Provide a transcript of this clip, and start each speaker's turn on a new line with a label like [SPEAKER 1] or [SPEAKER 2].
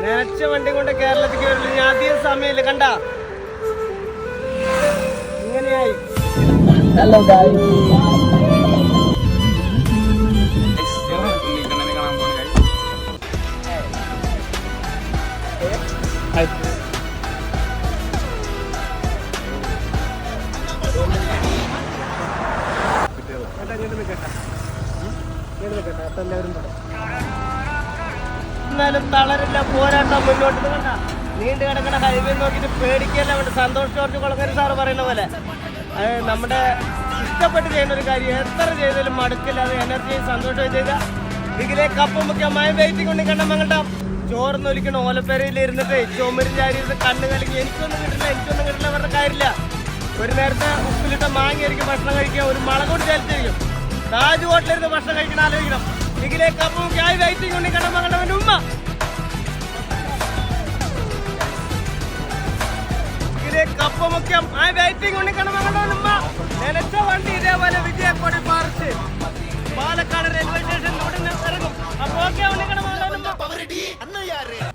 [SPEAKER 1] നനച്ച വണ്ടി കൊണ്ട് കേരളത്തിലേക്ക് വരില്ല. ഞാൻ അധികം സമയമില്ല. കണ്ട ഇങ്ങനെയായി.
[SPEAKER 2] ഹലോ ഗായ്സ്,
[SPEAKER 1] എന്നാലും തളരില്ല, പോരാട്ടം മുന്നോട്ട്. കണ്ട നീണ്ടു കിടക്കണ ഹൈവേ നോക്കിയിട്ട് പേടിക്കല്ല വേണ്ട. സന്തോഷ് ജോർജ് കുളങ്ങര സാറ് പറയുന്ന പോലെ നമ്മുടെ ഇഷ്ടപ്പെട്ട് ചെയ്യുന്ന ഒരു കാര്യം എത്ര ചെയ്താലും മടുക്കില്ലാതെ എനർജി സന്തോഷമായി ചെയ്ത ഇതിലെ കപ്പ് മുഖ്യമായ വെയിറ്റിംഗ് കൊണ്ട് കണ്ട മങ്ങണ്ട ചോർന്നൊലിക്കണ ഓലപ്പേരയിൽ ഇരുന്നിട്ട് ചുമരും ചാരി കണ്ണ് കലക്കി എനിക്കൊന്നും കിട്ടില്ല പറഞ്ഞ കാര്യമില്ല. ഒരു നേരത്തെ ഉപ്പിലിട്ട മാങ്ങയായിരിക്കും ഭക്ഷണം കഴിക്കുക, ഒരു മുളക് കൊണ്ട് ചേർത്തിരിക്കും. താജ് ഹോട്ടലിരുന്ന് ഭക്ഷണം കഴിക്കണം ആലോചിക്കണം. ഇതിലെ കപ്പ് മുഖ്യമായി വെയിറ്റിംഗ് കൊണ്ട് കണ്ട മങ്ങണ്ടവൻ്റെ ഉമ്മ കപ്പ് മുഖ്യം ആ വെയിറ്റിംഗ് കൊണ്ട് കണ്ട മങ്ങണ്ടവൻ്റെ ഉമ്മ